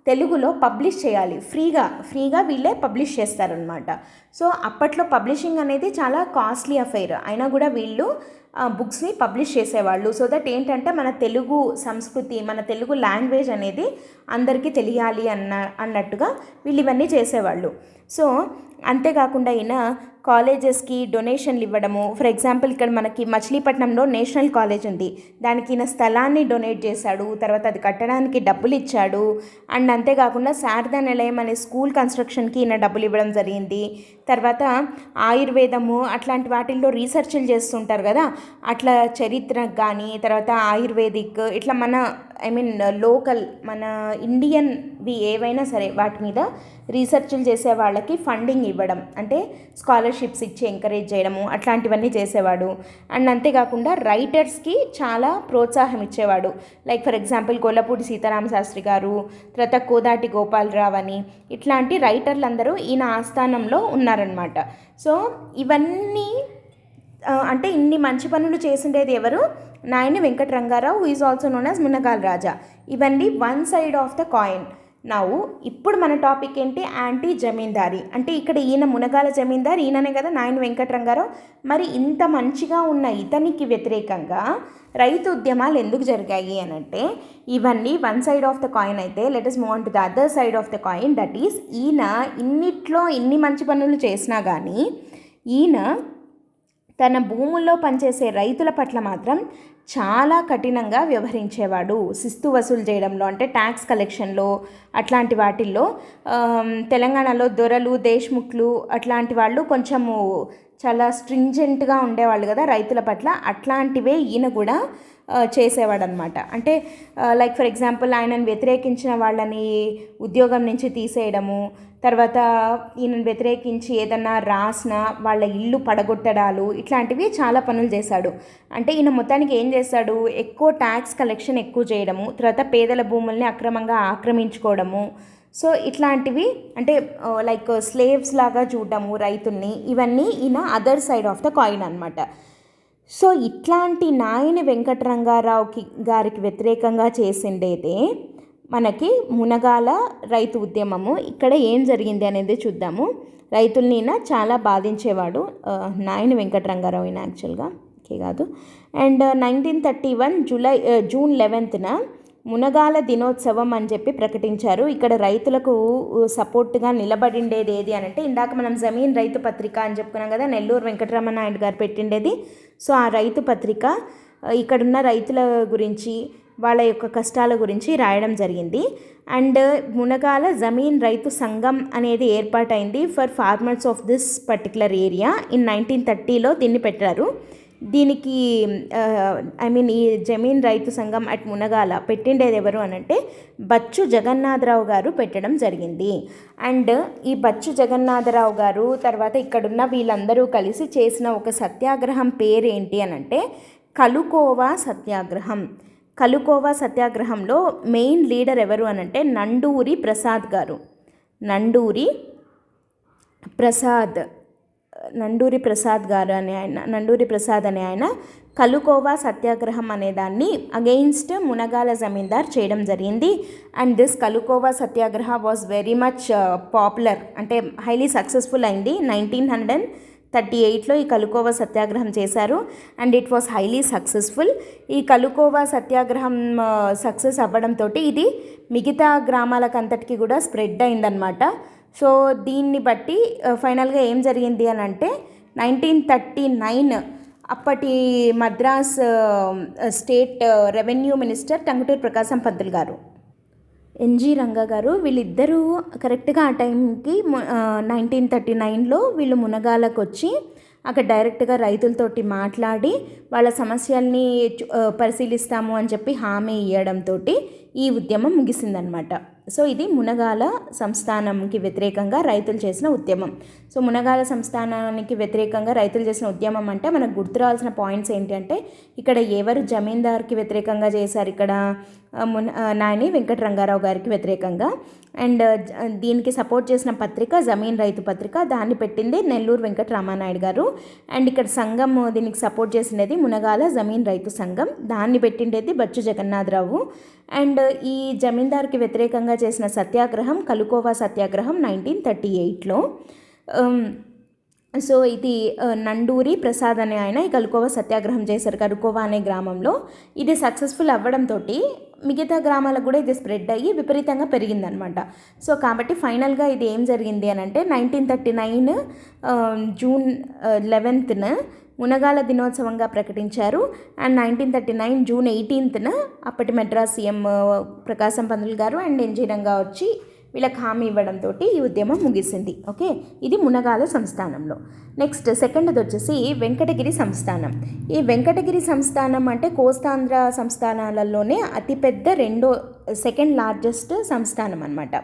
A: తెలుగులో పబ్లిష్ చేయాలి. ఫ్రీగా వీళ్ళే పబ్లిష్ చేస్తారనమాట. సో అప్పట్లో పబ్లిషింగ్ అనేది చాలా కాస్ట్లీ అఫైర్, అయినా కూడా వీళ్ళు బుక్స్ని పబ్లిష్ చేసేవాళ్ళు. సో దట్ ఏంటంటే మన తెలుగు సంస్కృతి, మన తెలుగు లాంగ్వేజ్ అనేది అందరికీ తెలియాలి అన్నట్టుగా వీళ్ళు ఇవన్నీ చేసేవాళ్ళు. సో అంతేకాకుండా ఈయన కాలేజెస్కి డొనేషన్లు ఇవ్వడము. ఫర్ ఎగ్జాంపుల్ ఇక్కడ మనకి మచిలీపట్నంలో నేషనల్ కాలేజ్ ఉంది, దానికి ఈయన స్థలాన్ని డొనేట్ చేశాడు, తర్వాత అది కట్టడానికి డబ్బులు ఇచ్చాడు. అండ్ అంతేకాకుండా శారదా నిలయం అనే స్కూల్ కన్స్ట్రక్షన్కి ఈయన డబ్బులు ఇవ్వడం జరిగింది. తర్వాత ఆయుర్వేదము అట్లాంటి వాటిల్లో రీసెర్చ్లు చేస్తుంటారు కదా, అట్లా చరిత్రకు కానీ తర్వాత ఆయుర్వేదిక్ ఇట్లా మన లోకల్ మన ఇండియన్వి ఏవైనా సరే వాటి మీద రీసెర్చ్లు చేసే వాళ్ళకి ఫండింగ్ ఇవ్వడం, అంటే స్కాలర్షిప్స్ ఇచ్చి ఎంకరేజ్ చేయడము అట్లాంటివన్నీ చేసేవాడు. అండ్ అంతేకాకుండా రైటర్స్కి చాలా ప్రోత్సాహం ఇచ్చేవాడు. Like for example Gollapudi Seetharama Sastri గారు, తర్వాత కోదాటి గోపాలరావు అని ఇట్లాంటి రైటర్లు అందరూ ఈయన ఆస్థానంలో ఉన్నారనమాట. సో ఇవన్నీ అంటే ఇన్ని మంచి పనులు చేసిండేది ఎవరు? Nayani Venkatarangarao, who is also known as Munagala Raja. ఇవన్నీ one side of the coin. ఇప్పుడు మన టాపిక్ ఏంటి? యాంటీ జమీందారీ. అంటే ఇక్కడ ఈయన మునగాల జమీందార్, ఈయననే కదా నాయని వెంకటరంగారావు. మరి ఇంత మంచిగా ఉన్న ఇతనికి వ్యతిరేకంగా రైతు ఉద్యమాలు ఎందుకు జరిగాయి అని అంటే ఇవన్నీ one side of the coin. అయితే let us move on to the other side of the coin, that is ఈయన ఇన్నిట్లో ఇన్ని మంచి పనులు చేసినా కానీ ఈయన తన భూముల్లో పనిచేసే రైతుల పట్ల మాత్రం చాలా కఠినంగా వ్యవహరించేవాడు. శిస్తు వసూలు చేయడంలో, అంటే ట్యాక్స్ కలెక్షన్లో అట్లాంటి వాటిల్లో తెలంగాణలో దొరలు, దేశ్ముఖ్లు అట్లాంటి వాళ్ళు కొంచెము చాలా స్ట్రింజెంట్గా ఉండేవాళ్ళు కదా రైతుల పట్ల. అట్లాంటివే ఈయన కూడా చేసేవాడనమాట. అంటే లైక్ ఫర్ ఎగ్జాంపుల్ ఆయనను వ్యతిరేకించిన వాళ్ళని ఉద్యోగం నుంచి తీసేయడము, తర్వాత ఈయనను వ్యతిరేకించి ఏదన్నా రాసినా వాళ్ళ ఇల్లు పడగొట్టడాలు, ఇట్లాంటివి చాలా పనులు చేశాడు. అంటే ఈయన మొత్తానికి ఏం చేశాడు? ఎక్కువ ట్యాక్స్ కలెక్షన్ ఎక్కువ చేయడము, తర్వాత పేదల భూముల్ని అక్రమంగా ఆక్రమించుకోవడము, సో ఇట్లాంటివి అంటే లైక్ స్లేవ్స్ లాగా చూడడము రైతుల్ని, ఇవన్నీ ఈయన other side of the coin అనమాట. సో ఇట్లాంటి నాయని వెంకటరంగారావు గారికి వ్యతిరేకంగా చేసిండేదే మనకి మునగాల రైతు ఉద్యమము. ఇక్కడ ఏం జరిగింది అనేది చూద్దాము. రైతుల్ని చాలా బాధించేవాడు నాయని వెంకటరంగారావు ఈయన యాక్చువల్గా కాదు. అండ్ 1931 జూన్ 11న మునగాల దినోత్సవం అని చెప్పి ప్రకటించారు. ఇక్కడ రైతులకు సపోర్ట్గా నిలబడిండేది ఏది అని అంటే ఇందాక మనం జమీన్ రైతు పత్రిక అని చెప్పుకున్నాం కదా, నెల్లూరు వెంకటరమణ నాయుడు గారు పెట్టిండేది. సో ఆ రైతు పత్రిక ఇక్కడున్న రైతుల గురించి, వాళ్ళ యొక్క కష్టాల గురించి రాయడం జరిగింది. అండ్ మునగాల జమీన్ రైతు సంఘం అనేది ఏర్పాటైంది for farmers of this particular area in 1930లో దీన్ని పెట్టారు. దీనికి ఈ జమీన్ రైతు సంఘం అట్ మునగాల పెట్టిండేది ఎవరు అనంటే బచ్చు జగన్నాథరావు గారు పెట్టడం జరిగింది. అండ్ ఈ బచ్చు జగన్నాథరావు గారు తర్వాత ఇక్కడున్న వీళ్ళందరూ కలిసి చేసిన ఒక సత్యాగ్రహం పేరేంటి అనంటే కలుకోవా సత్యాగ్రహం. కలుకోవా సత్యాగ్రహంలో మెయిన్ లీడర్ ఎవరు అనంటే నండూరి ప్రసాద్ గారు. నండూరి ప్రసాద్ నండూరి ప్రసాద్ అనే ఆయన కలుకోవా సత్యాగ్రహం అనే దాన్ని అగెయిన్స్ట్ మునగాల జమీందార్ చేయడం జరిగింది. And this Kalukova satyagraha was very much popular, అంటే హైలీ సక్సెస్ఫుల్ అయింది. 1938లో ఈ కలుకోవా సత్యాగ్రహం చేశారు and it was highly successful. ఈ కలుకోవా సత్యాగ్రహం సక్సెస్ అవ్వడంతో ఇది మిగతా గ్రామాలకంతటికి కూడా స్ప్రెడ్ అయిందనమాట. సో దీన్ని బట్టి ఫైనల్గా ఏం జరిగింది అని అంటే 1939 అప్పటి Madras state revenue minister Tanguturi Prakasam Pantulu garu, NG Ranga గారు, వీళ్ళిద్దరూ కరెక్ట్గా ఆ టైంకి 1939లో వీళ్ళు మునగాలకు వచ్చి అక్కడ డైరెక్ట్గా రైతులతోటి మాట్లాడి వాళ్ళ సమస్యల్ని పరిశీలిస్తాము అని చెప్పి హామీ ఇవ్వడంతో ఈ ఉద్యమం ముగిసిందనమాట. సో ఇది మునగాల సంస్థానంకి వ్యతిరేకంగా రైతులు చేసిన ఉద్యమం. సో మునగాల సంస్థానానికి వ్యతిరేకంగా రైతులు చేసిన ఉద్యమం అంటే మనకు గుర్తురావాల్సిన పాయింట్స్ ఏంటంటే ఇక్కడ ఎవరు జమీందార్కి వ్యతిరేకంగా చేశారు, ఇక్కడ నాయని వెంకటరంగారావు గారికి వ్యతిరేకంగా. అండ్ దీనికి సపోర్ట్ చేసిన పత్రిక జమీన్ రైతు పత్రిక, దాన్ని పెట్టింది నెల్లూరు వెంకటరామానాయుడు గారు. అండ్ ఇక్కడ సంఘం దీనికి సపోర్ట్ చేసినది మునగాల జమీన్ రైతు సంఘం, దాన్ని పెట్టిండేది బచ్చు జగన్నాథరావు. అండ్ ఈ జమీందార్కి వ్యతిరేకంగా చేసిన సత్యాగ్రహం కలుకోవా సత్యాగ్రహం 1938లో. సో ఇది నండూరి ప్రసాద్ అనే ఆయన ఈ కలుకోవా సత్యాగ్రహం చేశారు కలుకోవా అనే గ్రామంలో. ఇది సక్సెస్ఫుల్ అవ్వడంతో మిగతా గ్రామాలకు కూడా ఇది స్ప్రెడ్ అయ్యి విపరీతంగా పెరిగిందనమాట. సో కాబట్టి ఫైనల్గా ఇది ఏం జరిగింది అని అంటే 1939 జూన్ 11న మునగాల దినోత్సవంగా ప్రకటించారు. అండ్ 1939 జూన్ 18న అప్పటి మెడ్రాస్ సీఎం ప్రకాశం పంతులు గారు అండ్ ఎన్జి రంగా వచ్చి వీళ్ళకి హామీ ఇవ్వడంతో ఈ ఉద్యమం ముగిసింది. ఓకే, ఇది మునగాల సంస్థానంలో. నెక్స్ట్ సెకండ్ది వచ్చేసి వెంకటగిరి సంస్థానం. ఈ వెంకటగిరి సంస్థానం అంటే కోస్తాంధ్ర సంస్థానాలలోనే అతిపెద్ద సెకండ్ లార్జెస్ట్ సంస్థానం అనమాట.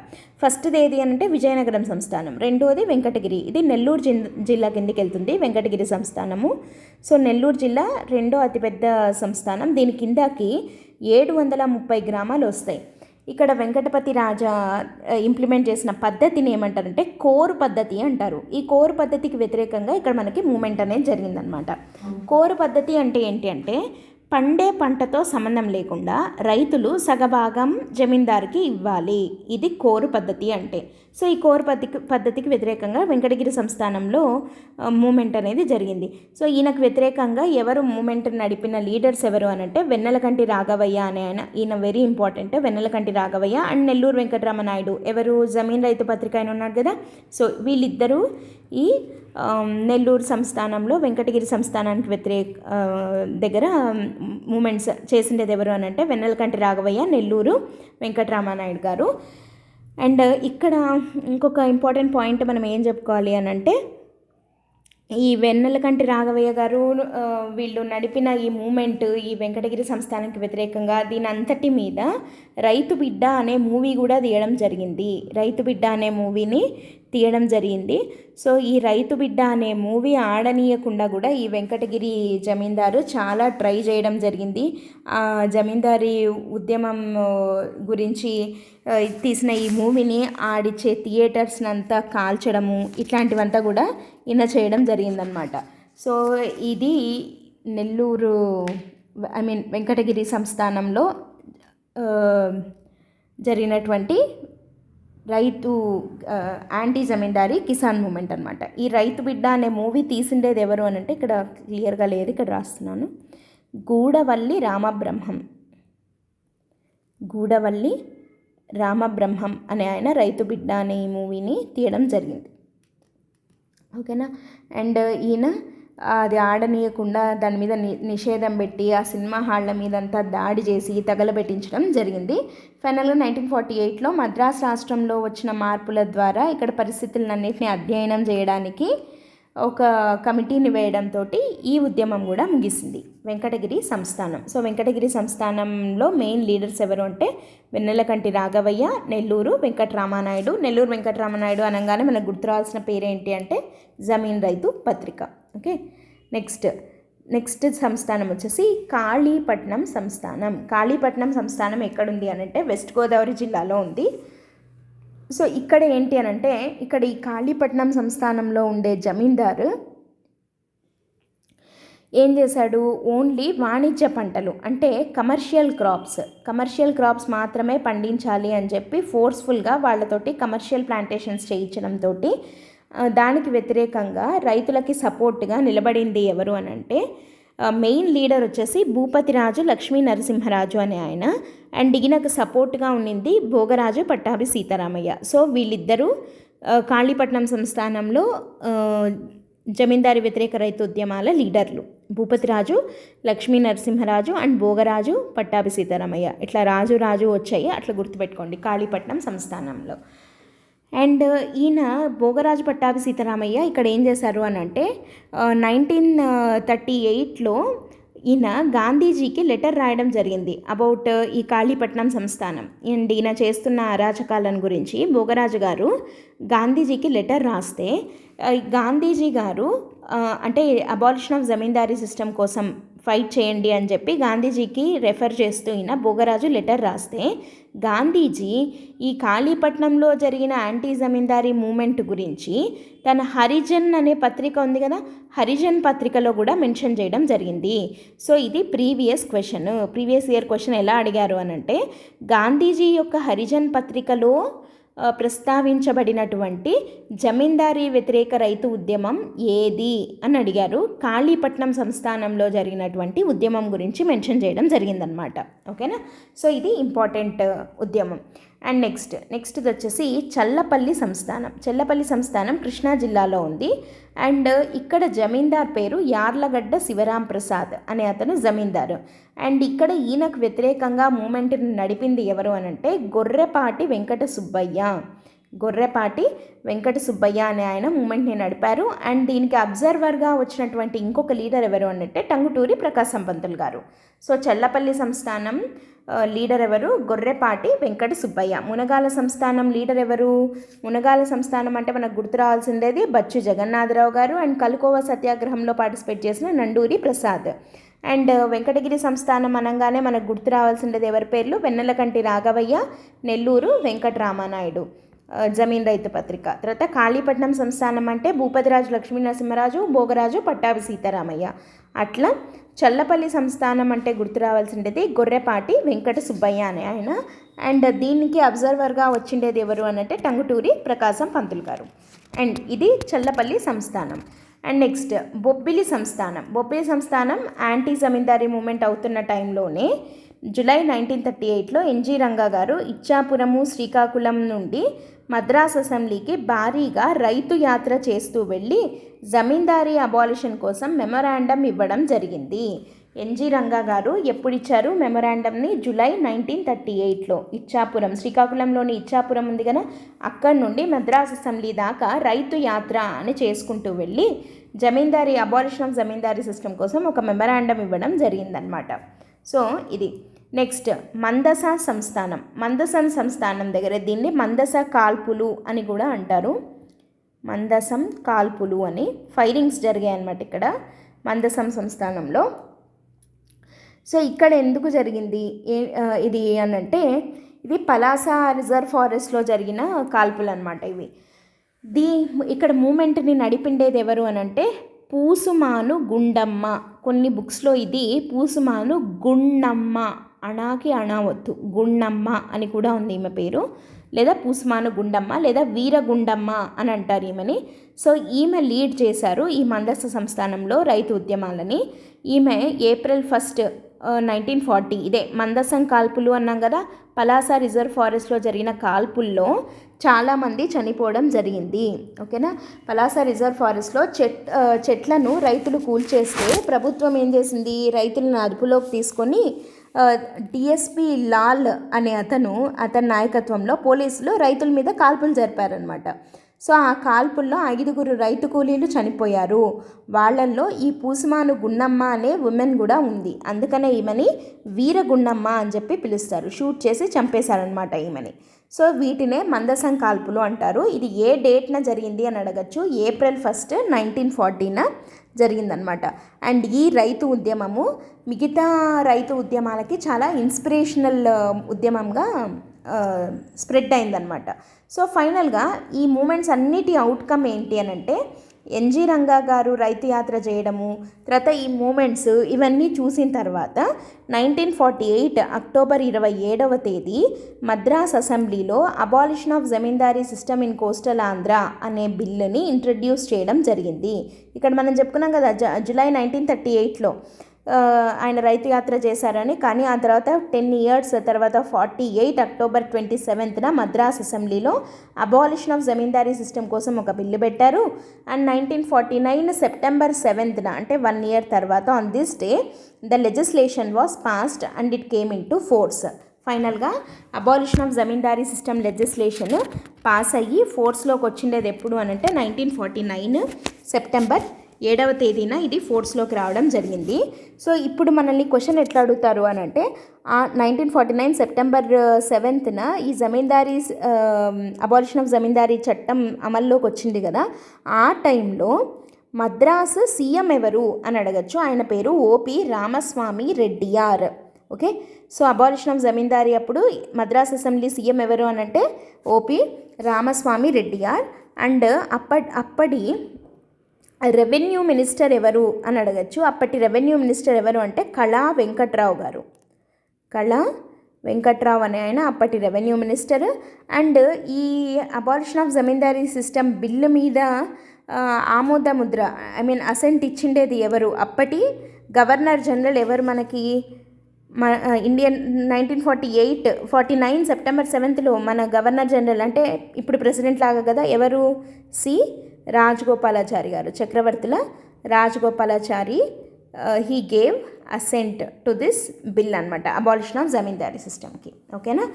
A: ఫస్ట్ది ఏది అంటే విజయనగరం సంస్థానం, రెండోది వెంకటగిరి. ఇది నెల్లూరు జిల్లా కిందికి వెళ్తుంది వెంకటగిరి సంస్థానము. సో నెల్లూరు జిల్లా రెండో అతిపెద్ద సంస్థానం. దీని కిందకి 730 గ్రామాలు వస్తాయి. ఇక్కడ వెంకటపతి రాజా ఇంప్లిమెంట్ చేసిన పద్ధతిని ఏమంటారంటే కోరు పద్ధతి అంటారు. ఈ కోరు పద్ధతికి వ్యతిరేకంగా ఇక్కడ మనకి మూమెంట్ అనేది జరిగిందనమాట. కోరు పద్ధతి అంటే ఏంటి అంటే పండే పంటతో సంబంధం లేకుండా రైతులు సగభాగం జమీందారుకి ఇవ్వాలి, ఇది కోరు పద్ధతి అంటే. సో ఈ కోరు పద్ధతికి వ్యతిరేకంగా వెంకటగిరి సంస్థానంలో మూమెంట్ అనేది జరిగింది. సో ఈయనకు వ్యతిరేకంగా ఎవరు మూమెంట్ నడిపిన లీడర్స్ ఎవరు అని అంటే వెన్నెలకంటి రాఘవయ్య అనే ఆయన, ఈయన very important. Vennelakanti Raghavayya and Nellore Venkataramanaidu, ఎవరు జమీన్ రైతు పత్రిక ఆయన ఉన్నాడు కదా. సో వీళ్ళిద్దరూ ఈ నెల్లూరు సంస్థానంలో వెంకటగిరి సంస్థానానికి దగ్గర మూమెంట్స్ చేసిండేది ఎవరు అని అంటే వెన్నెలకంటి రాఘవయ్య, నెల్లూరు వెంకటరామనాయుడు గారు. అండ్ ఇక్కడ ఇంకొక ఇంపార్టెంట్ పాయింట్ మనం ఏం చెప్పుకోవాలి అని అంటే ఈ వెన్నెలకంటి రాఘవయ్య గారు వీళ్ళు నడిపిన ఈ మూమెంట్ ఈ వెంకటగిరి సంస్థానానికి వ్యతిరేకంగా దీని అంతటి మీద రైతు బిడ్డ అనే మూవీ కూడా తీయడం జరిగింది. రైతు బిడ్డ అనే మూవీని తీయడం జరిగింది. సో ఈ రైతు బిడ్డ అనే మూవీ ఆడనీయకుండా కూడా ఈ వెంకటగిరి జమీందారు చాలా ట్రై చేయడం జరిగింది. ఆ జమీందారీ ఉద్యమం గురించి తీసిన ఈ మూవీని ఆడిచ్చే థియేటర్స్ని అంతా కాల్చడము ఇట్లాంటివంతా కూడా ఈయన చేయడం జరిగిందనమాట. సో ఇది నెల్లూరు వెంకటగిరి సంస్థానంలో జరిగినటువంటి రైతు యాంటీ జమీందారీ కిసాన్ మూమెంట్ అనమాట. ఈ రైతు బిడ్డ అనే మూవీ తీసిండేది ఎవరు అని అంటే ఇక్కడ క్లియర్గా లేదు, ఇక్కడ రాస్తున్నాను. గూడవల్లి రామబ్రహ్మం అనే ఆయన రైతు బిడ్డ అనే ఈ మూవీని తీయడం జరిగింది. ఓకేనా. అండ్ ఈయన అది ఆడనీయకుండా దాని మీద నిషేధం పెట్టి ఆ సినిమా హాళ్ళ మీదంతా దాడి చేసి తగలబెట్టించడం జరిగింది. ఫైనల్గా 1948లో మద్రాస్ రాష్ట్రంలో వచ్చిన మార్పుల ద్వారా ఇక్కడ పరిస్థితులన్నింటినీ అధ్యయనం చేయడానికి ఒక కమిటీని వేయడంతో ఈ ఉద్యమం కూడా ముగిసింది. వెంకటగిరి సంస్థానం. సో వెంకటగిరి సంస్థానంలో మెయిన్ లీడర్స్ ఎవరు అంటే వెన్నెలకంటి రాఘవయ్య, నెల్లూరు వెంకటరామనాయుడు. నెల్లూరు వెంకటరామనాయుడు అనగానే మనకు గుర్తురావాల్సిన పేరేంటి అంటే జమీన్ రైతు పత్రిక. ఓకే. నెక్స్ట్ సంస్థానం వచ్చేసి కాళీపట్నం సంస్థానం. కాళీపట్నం సంస్థానం ఎక్కడుంది అని అంటే వెస్ట్ గోదావరి జిల్లాలో ఉంది. సో ఇక్కడ ఏంటి అని అంటే ఇక్కడ ఈ కాళీపట్నం సంస్థానంలో ఉండే జమీందారు ఏం చేశాడు, ఓన్లీ వాణిజ్య పంటలు అంటే కమర్షియల్ క్రాప్స్ మాత్రమే పండించాలి అని చెప్పి ఫోర్స్ఫుల్గా వాళ్ళతోటి కమర్షియల్ ప్లాంటేషన్స్ చేయించడంతో దానికి వ్యతిరేకంగా రైతులకి సపోర్ట్గా నిలబడింది ఎవరు అని అంటే మెయిన్ లీడర్ వచ్చేసి భూపతిరాజు లక్ష్మీ నరసింహరాజు అనే ఆయన. అండ్ ఈయనకు సపోర్ట్గా ఉండింది భోగరాజు పట్టాభి సీతారామయ్య. సో వీళ్ళిద్దరూ కాళీపట్నం సంస్థానంలో జమీందారీ వ్యతిరేక రైతు ఉద్యమాల లీడర్లు. భూపతిరాజు లక్ష్మీ నరసింహరాజు అండ్ భోగరాజు పట్టాభి సీతారామయ్య. ఇట్లా రాజు వచ్చాయి, అట్లా గుర్తుపెట్టుకోండి కాళీపట్నం సంస్థానంలో. అండ్ ఈయన భోగరాజు పట్టాభి సీతారామయ్య ఇక్కడ ఏం చేశారు అని అంటే 1938లో ఈయన గాంధీజీకి లెటర్ రాయడం జరిగింది అబౌట్ ఈ కాళీపట్నం సంస్థానం అండ్ ఈయన చేస్తున్న అరాచకాలను గురించి. భోగరాజు గారు గాంధీజీకి లెటర్ రాస్తే గాంధీజీ గారు అంటే అబాలిషన్ ఆఫ్ జమీందారీ సిస్టమ్ కోసం ఫైట్ చేయండి అని చెప్పి గాంధీజీకి రెఫర్ చేస్తూ ఈయన భోగరాజు లెటర్ రాస్తే గాంధీజీ ఈ కాళీపట్నంలో జరిగిన యాంటీ జమీందారీ మూమెంట్ గురించి తన హరిజన్ అనే పత్రిక ఉంది కదా, హరిజన్ పత్రికలో కూడా మెన్షన్ చేయడం జరిగింది. సో ఇది ప్రీవియస్ ఇయర్ క్వశ్చన్ ఎలా అడిగారు అని అంటే గాంధీజీ యొక్క హరిజన్ పత్రికలో ప్రస్తావించబడినటువంటి జమీందారీ వ్యతిరేక రైతు ఉద్యమం ఏది అని అడిగారు. కాళీపట్నం సంస్థానంలో జరిగినటువంటి ఉద్యమం గురించి మెన్షన్ చేయడం జరిగిందనమాట. ఓకేనా, సో ఇది ఇంపార్టెంట్ ఉద్యమం. అండ్ నెక్స్ట్ వచ్చేసి చల్లపల్లి సంస్థానం కృష్ణా జిల్లాలో ఉంది. అండ్ ఇక్కడ జమీందార్ పేరు యార్లగడ్డ శివరాం ప్రసాద్ అనే అతను జమీందారు. అండ్ ఇక్కడ ఈయనకు వ్యతిరేకంగా మూమెంట్ని నడిపింది ఎవరు అనంటే గొర్రెపాటి వెంకట సుబ్బయ్య అనే ఆయన మూమెంట్ని నడిపారు. అండ్ దీనికి అబ్జర్వర్గా వచ్చినటువంటి ఇంకొక లీడర్ ఎవరు అనంటే టంగుటూరి ప్రకాశం పంతులు గారు. సో చల్లపల్లి సంస్థానం లీడర్ ఎవరు, గొర్రెపాటి వెంకట సుబ్బయ్య. మునగాల సంస్థానం లీడర్ ఎవరు, మునగాల సంస్థానం అంటే మనకు గుర్తు రావాల్సిందేది బచ్చు జగన్నాథరావు గారు. అండ్ కలుకోవ సత్యాగ్రహంలో పార్టిసిపేట్ చేసిన నండూరి ప్రసాద్. అండ్ వెంకటగిరి సంస్థానం అనగానే మనకు గుర్తు రావాల్సిందేది ఎవరి పేర్లు, వెన్నెలకంటి రాఘవయ్య, నెల్లూరు వెంకటరామానాయుడు జమీన్ రైతు పత్రిక. తర్వాత కాళీపట్నం సంస్థానం అంటే భూపతిరాజు లక్ష్మీ నరసింహరాజు, భోగరాజు పట్టాభి సీతారామయ్య. అట్లా చల్లపల్లి సంస్థానం అంటే గుర్తు రావాల్సిండేది గొర్రెపాటి వెంకట సుబ్బయ్య అనే ఆయన. అండ్ దీనికి అబ్జర్వర్గా వచ్చిండేది ఎవరు అనంటే టంగుటూరి ప్రకాశం పంతులు గారు. అండ్ ఇది చల్లపల్లి సంస్థానం. అండ్ నెక్స్ట్ బొబ్బిలి సంస్థానం యాంటీ జమీందారీ మూమెంట్ అవుతున్న టైంలోనే జూలై 1938లో ఎన్జీ రంగా గారు ఇచ్చాపురము శ్రీకాకుళం నుండి మద్రాస్ అసెంబ్లీకి భారీగా రైతు యాత్ర చేస్తూ వెళ్ళి జమీందారీ అబాలిషన్ కోసం మెమొరాండం ఇవ్వడం జరిగింది. ఎన్జీ రంగా గారు ఎప్పుడు ఇచ్చారు మెమొరాండంని, జూలై 1938లో శ్రీకాకుళంలోని ఇచ్చాపురం ఉంది కదా, అక్కడి నుండి మద్రాస్ అసెంబ్లీ దాకా రైతు యాత్ర అని చేసుకుంటూ వెళ్ళి అబాలిషన్ ఆఫ్ జమీందారీ సిస్టమ్ కోసం ఒక మెమొరాండం ఇవ్వడం జరిగిందనమాట. సో ఇది నెక్స్ట్ మందస సంస్థానం దగ్గర దీన్ని మందస కాల్పులు అని కూడా అంటారు. మందసం కాల్పులు అని ఫైరింగ్స్ జరిగాయి అన్నమాట ఇక్కడ మందసం సంస్థానంలో. సో ఇక్కడ ఎందుకు జరిగింది ఇది అనంటే ఇది పలాస రిజర్వ్ ఫారెస్ట్లో జరిగిన కాల్పులు అనమాట ఇవి. ఇక్కడ మూమెంట్ని నడిపిండేది ఎవరు అనంటే పూసుమాను గుండమ్మ. కొన్ని బుక్స్లో ఇది పూసుమాను గుండమ్మ, అణాకి అణావత్తు గుండమ్మ అని కూడా ఉంది ఈమె పేరు, లేదా పూసుమాను గుండమ్మ లేదా వీరగుండమ్మ అని అంటారు ఈమెని. సో ఈమె లీడ్ చేశారు ఈ మందస సంస్థానంలో రైతు ఉద్యమాలని. ఈమె April 1, 1940 ఇదే మందసం కాల్పులు అన్నాం కదా, పలాస రిజర్వ్ ఫారెస్ట్లో జరిగిన కాల్పుల్లో చాలామంది చనిపోవడం జరిగింది. ఓకేనా, పలాస రిజర్వ్ ఫారెస్ట్లో చెట్లను రైతులు కూల్చేస్తే ప్రభుత్వం ఏం చేసింది, రైతులను అదుపులోకి తీసుకొని డిఎస్పి లాల్ అనే అతని నాయకత్వంలో పోలీసులు రైతుల మీద కాల్పులు జరిపారనమాట. సో ఆ కాల్పుల్లో 5 రైతు కూలీలు చనిపోయారు. వాళ్ళల్లో ఈ పూసుమాను గుండమ్మ అనే ఉమెన్ కూడా ఉంది. అందుకనే ఈమెని వీరగుండమ్మ అని చెప్పి పిలుస్తారు. షూట్ చేసి చంపేశారనమాట ఈమెని. సో వీటినే మందసం కాల్పులు అంటారు. ఇది ఏ డేట్న జరిగింది అని అడగచ్చు. April 1, 1940 జరిగిందనమాట. అండ్ ఈ రైతు ఉద్యమము మిగతా రైతు ఉద్యమాలకి చాలా ఇన్స్పిరేషనల్ ఉద్యమంగా స్ప్రెడ్ అయిందనమాట. సో ఫైనల్గా ఈ మూమెంట్స్ అన్నిటి అవుట్కమ్ ఏంటి అని అంటే ఎన్జి రంగా గారు రైతు యాత్ర చేయడము, తర్వాత ఈ మూమెంట్స్ ఇవన్నీ చూసిన తర్వాత 1948 అక్టోబర్ 27వ తేదీ మద్రాస్ అసెంబ్లీలో abolition of zamindari system in coastal Andhra అనే బిల్లుని ఇంట్రడ్యూస్ చేయడం జరిగింది. ఇక్కడ మనం చెప్పుకున్నాం కదా జూలై 1938లో ఆయన రైతు యాత్ర చేశారని. కానీ ఆ తర్వాత 10 years తర్వాత 48 అక్టోబర్ 27న మద్రాస్ అసెంబ్లీలో అబాలిషన్ ఆఫ్ జమీందారీ సిస్టమ్ కోసం ఒక బిల్లు పెట్టారు. అండ్ 1949 సెప్టెంబర్ 7న అంటే 1 year తర్వాత on this day the legislation was passed and it came into force. ఫైనల్గా abolition of zamindari system legislation pass అయ్యి ఫోర్స్లోకి వచ్చిండేది ఎప్పుడు అని అంటే 1949 సెప్టెంబర్ 7వ తేదీన ఇది ఫోర్స్లోకి రావడం జరిగింది. సో ఇప్పుడు మనల్ని క్వశ్చన్ ఎట్లా అడుగుతారు అని అంటే 1949 సెప్టెంబర్ 7న ఈ జమీందారీ అబాలిషన్ ఆఫ్ జమీందారీ చట్టం అమల్లోకి వచ్చింది కదా, ఆ టైంలో మద్రాసు సీఎం ఎవరు అని అడగచ్చు. ఆయన పేరు OP Ramaswamy Reddiyar. Okay, so abolition of zamindari అప్పుడు మద్రాస్ అసెంబ్లీ సీఎం ఎవరు అని అంటే ఓపి రామస్వామి రెడ్డియార్. అండ్ అప్పటి రెవెన్యూ మినిస్టర్ ఎవరు అని అడగచ్చు. అప్పటి రెవెన్యూ మినిస్టర్ ఎవరు అంటే కళా వెంకట్రావు గారు. కళా వెంకట్రావు అనే ఆయన అప్పటి రెవెన్యూ మినిస్టర్. అండ్ ఈ abolition of zamindari system bill మీద ఆమోద ముద్ర అసెంట్ ఇచ్చిండేది ఎవరు? అప్పటి గవర్నర్ జనరల్ ఎవరు మనకి ఇండియన్ 1949 సెప్టెంబర్ 7th మన గవర్నర్ జనరల్ అంటే ఇప్పుడు ప్రెసిడెంట్ లాగా కదా, ఎవరు? C Rajagopalachari garu, Chakravarthula Rajagopalachari. He gave assent to this bill అనమాట, అబాలిషన్ ఆఫ్ జమీందారీ సిస్టమ్కి. ఓకేనా?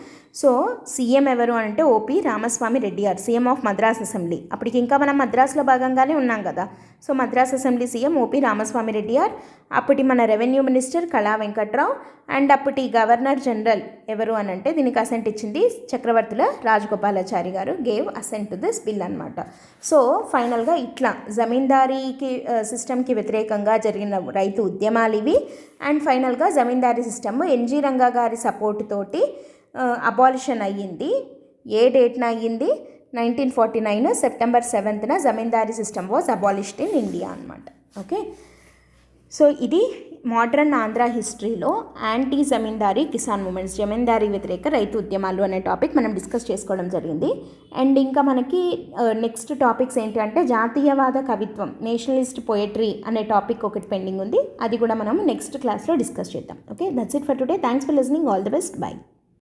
A: సో సీఎం ఎవరు అంటే OP Ramaswamy Reddiyar, CM of Madras assembly. అప్పటికి ఇంకా మనం మద్రాస్లో భాగంగానే ఉన్నాం కదా. So Madras assembly CM OP Ramaswamy Reddiyar, అప్పటి మన revenue minister Kala Venkatrao, and అప్పటి గవర్నర్ జనరల్ ఎవరు అని అంటే దీనికి అసెంట్ ఇచ్చింది Chakravarthula Rajagopalachari garu, gave assent to this bill అనమాట. సో ఫైనల్గా ఇట్లా జమీందారీకి సిస్టమ్కి వ్యతిరేకంగా జరిగిన రైతు ఉద్యమాలు ఇవి. అండ్ ఫైనల్గా జమీందారీ సిస్టమ్ ఎన్జి రంగా గారి సపోర్ట్ తోటి అబాలిషన్ అయ్యింది. ఏ డేట్న అయ్యింది? 1949 సెప్టెంబర్ 7న zamindari system was abolished in India అనమాట. ఓకే, సో ఇది మోడ్రన్ ఆంధ్ర హిస్టరీలో యాంటీ జమీందారీ కిసాన్ మూమెంట్స్, జమీందారీ వ్యతిరేక రైతు ఉద్యమాలు అనే టాపిక్ మనం డిస్కస్ చేసుకోవడం జరిగింది. అండ్ ఇంకా మనకి నెక్స్ట్ టాపిక్స్ ఏంటి అంటే జాతీయవాద కవిత్వం, నేషనలిస్ట్ పోయట్రీ అనే టాపిక్ ఒకటి పెండింగ్ ఉంది. అది కూడా మనం నెక్స్ట్ క్లాస్లో డిస్కస్ చేద్దాం. Okay, that's it for today. Thanks for listening. All the best. By.